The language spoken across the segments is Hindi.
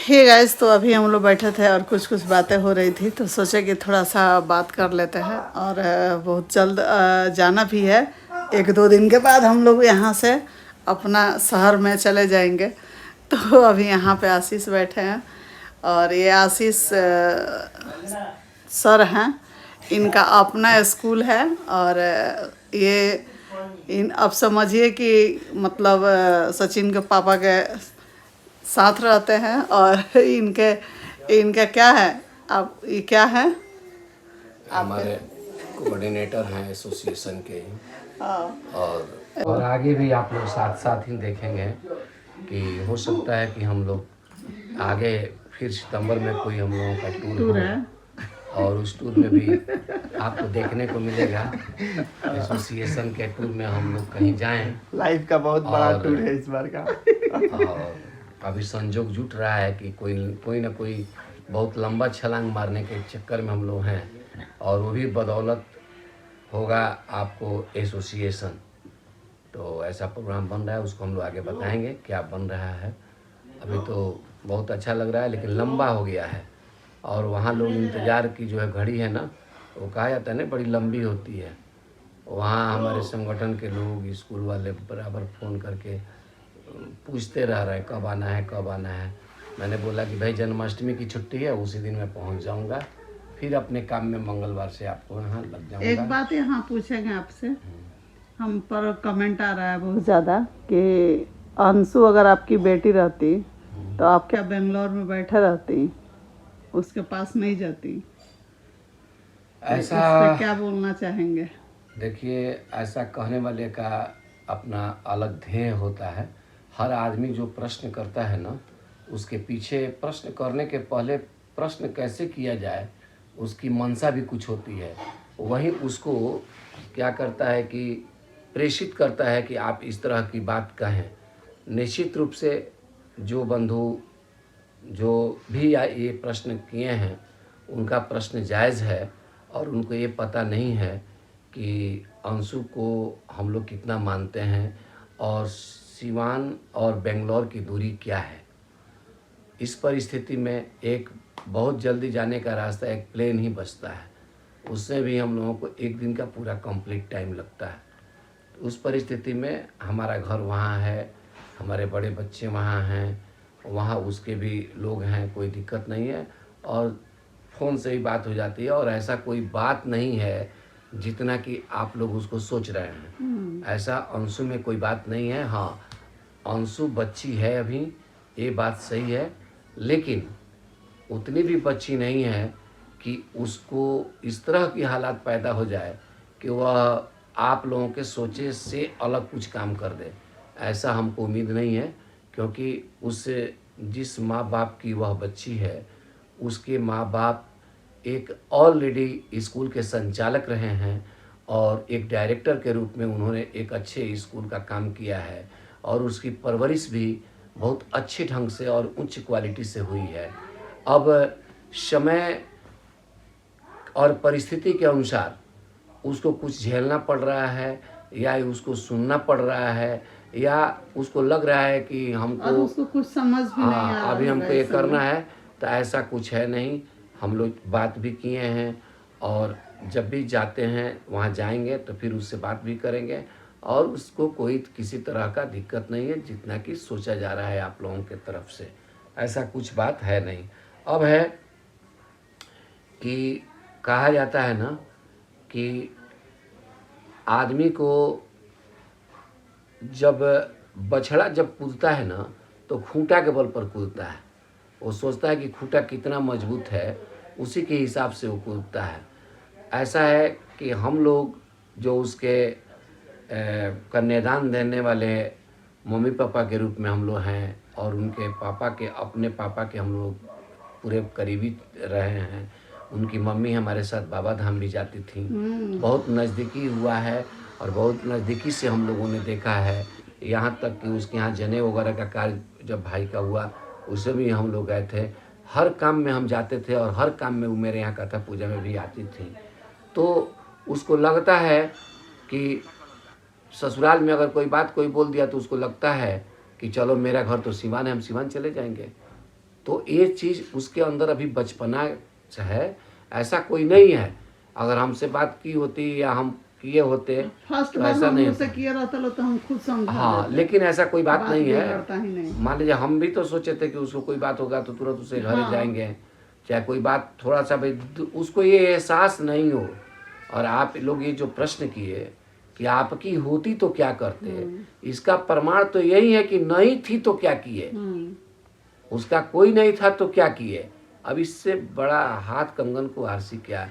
हे गाइस, तो अभी हम लोग बैठे थे और कुछ बातें हो रही थी, तो सोचे कि थोड़ा सा बात कर लेते हैं। और बहुत जल्द जाना भी है। 1-2 दिन के बाद हम लोग यहाँ से अपना शहर में चले जाएंगे। तो अभी यहाँ पे आशीष बैठे हैं और ये आशीष सर हैं। इनका अपना स्कूल है और ये अब समझिए कि मतलब सचिन के पापा के साथ रहते हैं। और इनका क्या है, आप ये क्या है? हमारे कोऑर्डिनेटर हैं एसोसिएशन के। हाँ। और आगे भी आप लोग साथ साथ ही देखेंगे कि हो सकता है कि हम लोग आगे फिर सितंबर में कोई हम लोगों का टूर है हो और उस टूर में भी आपको देखने को मिलेगा। एसोसिएशन के टूर में हम लोग कहीं जाएं। लाइफ का बहुत बड़ा टूर है इस बार का। और अभी संजोग जुट रहा है कि कोई ना कोई बहुत लंबा छलांग मारने के चक्कर में हम लोग हैं और वो भी बदौलत होगा आपको एसोसिएशन। तो ऐसा प्रोग्राम बन रहा है, उसको हम लोग आगे बताएंगे क्या बन रहा है। अभी तो बहुत अच्छा लग रहा है लेकिन लंबा हो गया है और वहाँ लोग इंतज़ार की जो है घड़ी है ना, वो कहा जाता है ना बड़ी लंबी होती है। वहाँ हमारे संगठन के लोग स्कूल वाले बराबर फ़ोन करके पूछते रह रहे हैं कब आना है कब आना है। मैंने बोला कि भाई जन्माष्टमी की छुट्टी है, उसी दिन मैं पहुँच जाऊँगा, फिर अपने काम में मंगलवार से आपको यहाँ लग जाऊँगा। एक बात यहाँ पूछेंगे आपसे, हम पर कमेंट आ रहा है बहुत ज़्यादा कि अंशु अगर आपकी बेटी रहती तो आप क्या बेंगलोर में बैठे रहती, उसके पास नहीं जाती? ऐसा इस पे क्या बोलना चाहेंगे? देखिए, ऐसा कहने वाले का अपना अलग ध्येय होता है। हर आदमी जो प्रश्न करता है ना, उसके पीछे प्रश्न करने के पहले प्रश्न कैसे किया जाए उसकी मंशा भी कुछ होती है। वही उसको क्या करता है कि प्रेषित करता है कि आप इस तरह की बात कहें। निश्चित रूप से जो बंधु जो भी ये प्रश्न किए हैं उनका प्रश्न जायज़ है और उनको ये पता नहीं है कि अंशु को हम लोग कितना मानते हैं और सिवान और बेंगलोर की दूरी क्या है। इस परिस्थिति में एक बहुत जल्दी जाने का रास्ता एक प्लेन ही बचता है, उससे भी हम लोगों को एक दिन का पूरा कंप्लीट टाइम लगता है। तो उस परिस्थिति में हमारा घर वहाँ है, हमारे बड़े बच्चे वहाँ हैं, वहाँ उसके भी लोग हैं, कोई दिक्कत नहीं है और फ़ोन से ही बात हो जाती है। और ऐसा कोई बात नहीं है जितना कि आप लोग उसको सोच रहे हैं। ऐसा अंशु में कोई बात नहीं है। हाँ, अंशु बच्ची है अभी, ये बात सही है, लेकिन उतनी भी बच्ची नहीं है कि उसको इस तरह की हालात पैदा हो जाए कि वह आप लोगों के सोचे से अलग कुछ काम कर दे। ऐसा हमको उम्मीद नहीं है, क्योंकि उससे जिस माँ बाप की वह बच्ची है उसके माँ बाप एक ऑलरेडी स्कूल के संचालक रहे हैं और एक डायरेक्टर के रूप में उन्होंने एक अच्छे स्कूल का काम किया है और उसकी परवरिश भी बहुत अच्छे ढंग से और उच्च क्वालिटी से हुई है। अब समय और परिस्थिति के अनुसार उसको कुछ झेलना पड़ रहा है या उसको सुनना पड़ रहा है या उसको लग रहा है कि हमको उसको कुछ समझ भी नहीं आ रहा अभी है हमको ये वैसे करना है। तो ऐसा कुछ है नहीं। हम लोग बात भी किए हैं और जब भी जाते हैं वहाँ जाएंगे तो फिर उससे बात भी करेंगे और उसको कोई किसी तरह का दिक्कत नहीं है जितना कि सोचा जा रहा है आप लोगों के तरफ से। ऐसा कुछ बात है नहीं। अब है कि कहा जाता है ना कि आदमी को जब बछड़ा जब कूदता है ना तो खूंटा के बल पर कूदता है। वो सोचता है कि खूंटा कितना मजबूत है, उसी के हिसाब से वो कूदता है। ऐसा है कि हम लोग जो उसके कन्यादान देने वाले मम्मी पापा के रूप में हम लोग हैं और उनके पापा के अपने पापा के हम लोग पूरे करीबी रहे हैं। उनकी मम्मी हमारे साथ बाबा धाम भी जाती थी, बहुत नज़दीकी हुआ है और बहुत नज़दीकी से हम लोगों ने देखा है। यहाँ तक कि उसके यहाँ जने वगैरह का कार्य जब भाई का हुआ उसे भी हम लोग गए थे। हर काम में हम जाते थे और हर काम में वो मेरे यहाँ कथा पूजा में भी आती थी। तो उसको लगता है कि ससुराल में अगर कोई बात कोई बोल दिया तो उसको लगता है कि चलो मेरा घर तो सिवान है, हम सिवान चले जाएंगे। तो ये चीज़ उसके अंदर अभी बचपना है, ऐसा कोई नहीं है। अगर हमसे बात की होती या हम किए होते फर्स्ट तो बार ऐसा हम नहीं लोग से होता। किया रहता लो तो हम खुद समझा हाँ, देते। लेकिन ऐसा कोई बात नहीं बिगड़ता ही है। नहीं। मान लीजिए हम भी तो सोचे थे कि उसको कोई बात होगा तो तुरंत उसे घरे हाँ। जाएंगे, चाहे कोई बात थोड़ा सा भाई उसको ये एहसास नहीं हो। और आप लोग ये जो प्रश्न किए कि आपकी होती तो क्या करते, इसका प्रमाण तो यही है कि नहीं थी तो क्या किए, उसका कोई नहीं था तो क्या किए। अब इससे बड़ा हाथ कंगन को आरसी क्या,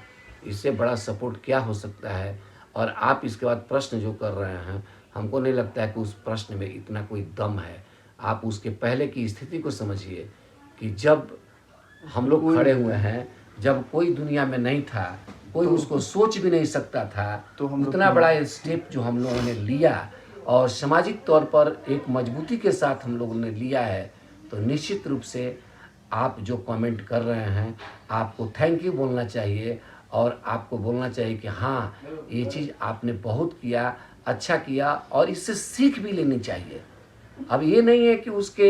इससे बड़ा सपोर्ट क्या हो सकता है। और आप इसके बाद प्रश्न जो कर रहे हैं, हमको नहीं लगता है कि उस प्रश्न में इतना कोई दम है। आप उसके पहले की स्थिति को समझिए कि जब हम लोग खड़े हुए हैं, जब कोई दुनिया में नहीं था, कोई उसको सोच भी नहीं सकता था, तो हम लोग उतना बड़ा स्टेप जो हम लोगों ने लिया और सामाजिक तौर पर एक मजबूती के साथ हम लोगों ने लिया है, तो निश्चित रूप से आप जो कमेंट कर रहे हैं आपको थैंक यू बोलना चाहिए। और आपको बोलना चाहिए कि हाँ, ये चीज़ आपने बहुत किया, अच्छा किया, और इससे सीख भी लेनी चाहिए। अब ये नहीं है कि उसके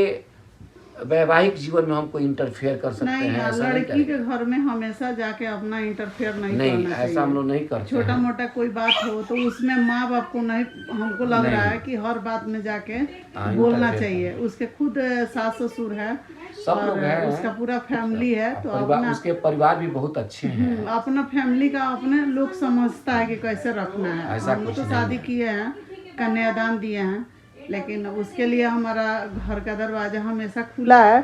वैवाहिक जीवन में हम कोई इंटरफेयर कर सकते नहीं, हैं, ऐसा नहीं लड़की के करेंगे। घर में हमेशा जाके अपना इंटरफेयर नहीं नहीं, करना चाहिए। ऐसा हम लोग नहीं करते छोटा हैं। मोटा कोई बात हो तो उसमें माँ बाप को नहीं, हमको लग नहीं। रहा है कि हर बात में जाके हाँ, बोलना interfere चाहिए। उसके खुद सास ससुर है सब लोग और हैं। उसका पूरा फैमिली है, तो परिवार, अपना उसके परिवार भी बहुत अच्छे हैं। अपना फैमिली का अपने लोग समझता है कि कैसे रखना है। ऐसा हम लोग कुछ तो नहीं शादी है। किए हैं, कन्यादान दिए हैं, लेकिन उसके लिए हमारा घर का दरवाजा हमेशा खुला है।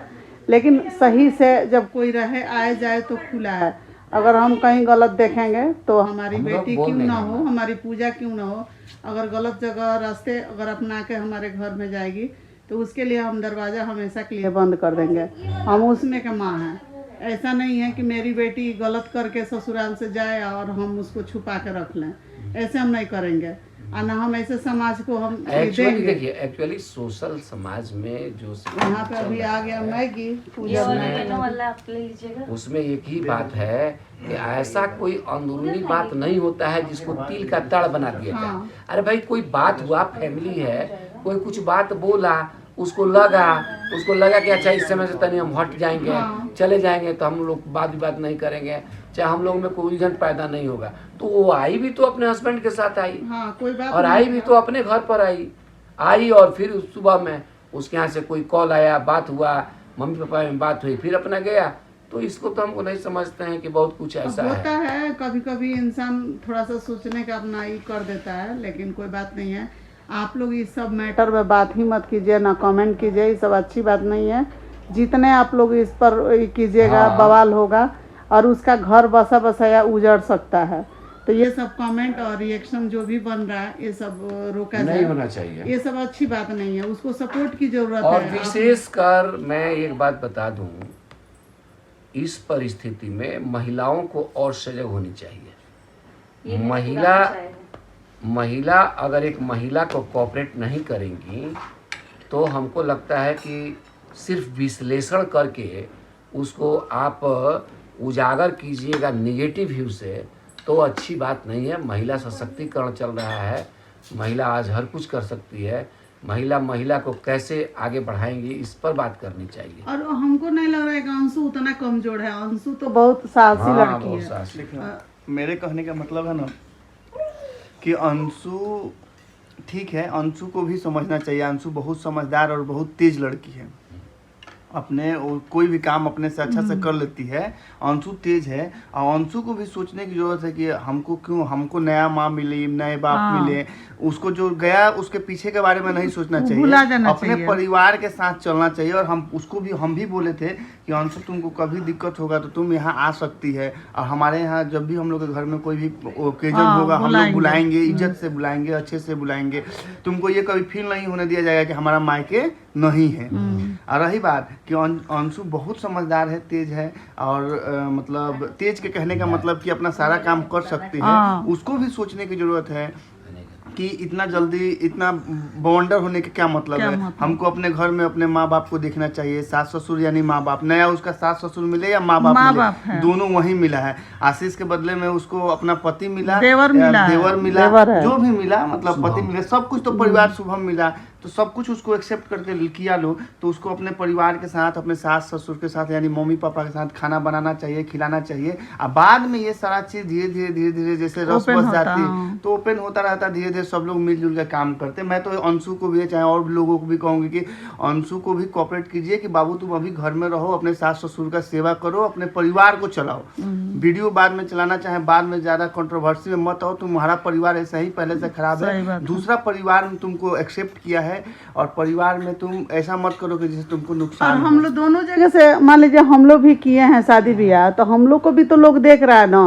लेकिन सही से जब कोई रहे आए जाए तो खुला है। अगर हम कहीं गलत देखेंगे तो हमारी हम लोग बेटी बोल क्यों ना देंगे। हो, हमारी पूजा क्यों ना हो, अगर गलत जगह रास्ते अगर अपना के हमारे घर में जाएगी तो उसके लिए हम दरवाज़ा हमेशा के लिए बंद कर देंगे। हम उसमें के माँ हैं। ऐसा नहीं है कि मेरी बेटी गलत करके ससुराल से जाए और हम उसको छुपा के रख लें, ऐसे हम नहीं करेंगे। और ना हम ऐसे समाज को हम एक्चुअली देंगे। देखिए, एक्चुअली सोशल समाज में जो यहाँ पे अभी आ गया मैगी पूजा उसमें एक ही बात है कि ऐसा कोई अंदरूनी बात नहीं होता है जिसको तिल का तड़ बना दिया जाए। हाँ। अरे भाई, कोई बात हुआ, फैमिली है, कोई कुछ बात बोला, उसको लगा कि अच्छा इस समय से तनी हम हट जाएंगे, हाँ। चले जाएंगे, तो हम लोग बात विवाद नहीं करेंगे, चाहे हम लोग में कोई उलझन पैदा नहीं होगा। तो वो आई भी तो अपने हस्बैंड के साथ आई, हाँ, कोई बात और नहीं आई है। भी तो अपने घर पर आई और फिर सुबह में उसके यहाँ से कोई कॉल आया, बात हुआ, मम्मी पापा में बात हुई, फिर अपना गया। तो इसको तो हमको नहीं समझते हैं कि बहुत कुछ ऐसा होता है। है कभी कभी इंसान थोड़ा सा सोचने का अपना ही कर देता है, लेकिन कोई बात नहीं है। आप लोग इस सब मैटर में बात ही मत कीजिए, ना कमेंट कीजिए, ये सब अच्छी बात नहीं है। जितने आप लोग इस पर कीजिएगा हाँ। बवाल होगा और उसका घर बसा बसाया उजड़ सकता है। तो ये सब कमेंट और रिएक्शन जो भी बन रहा है, ये सब रोका नहीं जाए। होना चाहिए। ये सब अच्छी बात नहीं है, उसको सपोर्ट की जरूरत और है। विशेषकर मैं एक बात बता दूं, इस परिस्थिति में महिलाओं को और सजग होनी चाहिए। महिला अगर एक महिला को कोऑपरेट नहीं करेंगी तो हमको लगता है कि सिर्फ विश्लेषण करके उसको आप उजागर कीजिएगा नेगेटिव व्यू से, तो अच्छी बात नहीं है। महिला सशक्तिकरण चल रहा है, महिला आज हर कुछ कर सकती है। महिला को कैसे आगे बढ़ाएंगी, इस पर बात करनी चाहिए। और हमको नहीं लग रहा है कि अंशु उतना कमजोर है। अंशु तो बहुत साहसी लड़की बहुत है। साहसी। देखिए, मेरे कहने का मतलब है ना कि अंशु ठीक है, अंशु को भी समझना चाहिए। अंशु बहुत समझदार और बहुत तेज लड़की है, अपने कोई भी काम अपने से अच्छा से कर लेती है। अंशु तेज है और अंशु को भी सोचने की जरूरत है कि हमको नया माँ मिली, नए बाप मिले। उसको जो गया उसके पीछे के बारे में नहीं सोचना भुला जाना चाहिए, अपने परिवार के साथ चलना चाहिए। और हम भी बोले थे कि अंशु तुमको कभी दिक्कत होगा तो तुम यहाँ आ सकती है, और हमारे यहाँ जब भी हम लोग के घर में कोई भी ओकेजन होगा हम लोग बुलाएंगे, इज्जत से बुलाएंगे, अच्छे से बुलाएंगे। तुमको ये कभी फील नहीं होने दिया जाएगा कि हमारा मायके नहीं है। और रही बात कि अंशु बहुत समझदार है, तेज है, और मतलब तेज के कहने का मतलब कि अपना सारा काम कर सकती है। उसको भी सोचने की जरूरत है कि इतना जल्दी इतना बवंडर होने का क्या मतलब है। हमको अपने घर में अपने माँ बाप को देखना चाहिए। सास ससुर यानी माँ बाप, नया उसका सास ससुर मिले या माँ बाप मिले, दोनों वही मिला है। आशीष के बदले में उसको अपना पति मिला, देवर मिला, जो भी मिला, मतलब पति मिला, सब कुछ तो परिवार शुभम मिला। तो सब कुछ उसको एक्सेप्ट करके किया लो, तो उसको अपने परिवार के साथ, अपने सास ससुर के साथ यानी मम्मी पापा के साथ खाना बनाना चाहिए, खिलाना चाहिए। और बाद में ये सारा चीज़ धीरे धीरे जैसे रस बस जाती है तो ओपन होता रहता है, धीरे धीरे सब लोग मिलजुल कर काम करते। मैं तो अंशु को भी चाहे और लोगों को भी कहूँगी कि अंशु को भी कोऑपरेट कीजिए कि बाबू तुम अभी घर में रहो, अपने सास ससुर का सेवा करो, अपने परिवार को चलाओ। वीडियो बाद में चलाना चाहे बाद में ज़्यादा कंट्रोवर्सी में मत आओ, तुम्हारा परिवार ऐसा ही पहले से खराब है, दूसरा परिवार में तुमको एक्सेप्ट किया है और परिवार में तुम ऐसा मत करो कि जिससे तुमको नुकसान। और हम लोग दोनों जगह से मान लीजिए हम लोग भी किए हैं शादी ब्याह, तो हम लोग को भी तो लोग देख रहा है ना,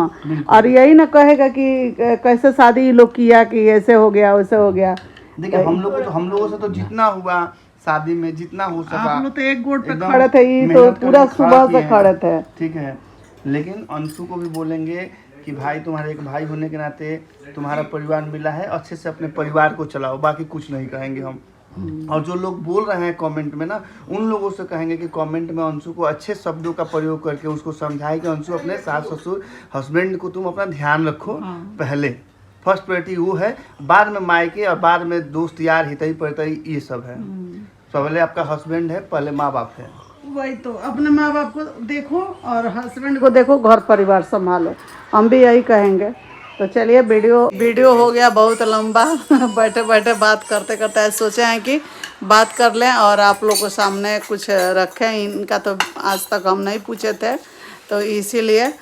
और यही ना कहेगा कि कैसे शादी लोग किया कि ऐसे हो गया वैसे हो गया। देखिए हम लोगों से तो जितना हुआ शादी में, जितना हो सका, आप लोग तो एक गोड़ पे खड़े थे, ये तो पूरा सुबह से खड़े थे। ठीक है, लेकिन अंशु को भी बोलेंगे कि भाई तुम्हारे एक भाई होने के नाते तुम्हारा परिवार मिला है, अच्छे से अपने परिवार को चलाओ, बाकी कुछ नहीं कहेंगे हम। और जो लोग बोल रहे हैं कमेंट में ना, उन लोगों से कहेंगे कि कमेंट में अंशु को अच्छे शब्दों का प्रयोग करके उसको समझाए कि अंशु अपने सास ससुर हस्बैंड को तुम अपना ध्यान रखो। पहले फर्स्ट प्रायोरिटी वो है, बाद में मायके और बाद में दोस्त यार हितई परतई ये सब है। पहले आपका हस्बैंड है, पहले माँ बाप है। वही तो, अपने माँ बाप को देखो और हस्बैंड को देखो, घर परिवार संभालो, हम भी यही कहेंगे। तो चलिए वीडियो हो गया बहुत लंबा। बैठे बैठे बात करते करते सोचे हैं कि बात कर लें और आप लोगों को सामने कुछ रखें। इनका तो आज तक हम नहीं पूछे थे, तो इसीलिए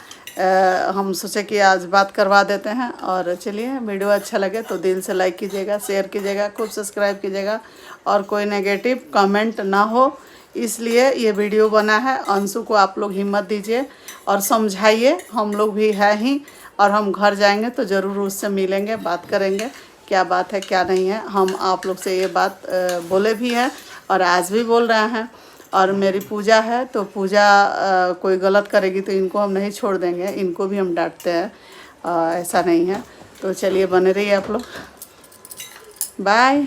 हम सोचे कि आज बात करवा देते हैं। और चलिए वीडियो अच्छा लगे तो दिल से लाइक कीजिएगा, शेयर कीजिएगा, खूब सब्सक्राइब कीजिएगा और कोई नेगेटिव कमेंट ना हो, इसलिए ये वीडियो बना है। अंशु को आप लोग हिम्मत दीजिए और समझाइए, हम लोग भी है ही, और हम घर जाएंगे तो ज़रूर उससे मिलेंगे, बात करेंगे क्या बात है क्या नहीं है। हम आप लोग से ये बात बोले भी हैं और आज भी बोल रहे हैं। और मेरी पूजा है, तो पूजा कोई गलत करेगी तो इनको हम नहीं छोड़ देंगे, इनको भी हम डांटते हैं, ऐसा नहीं है। तो चलिए बने रहिए आप लोग, बाय।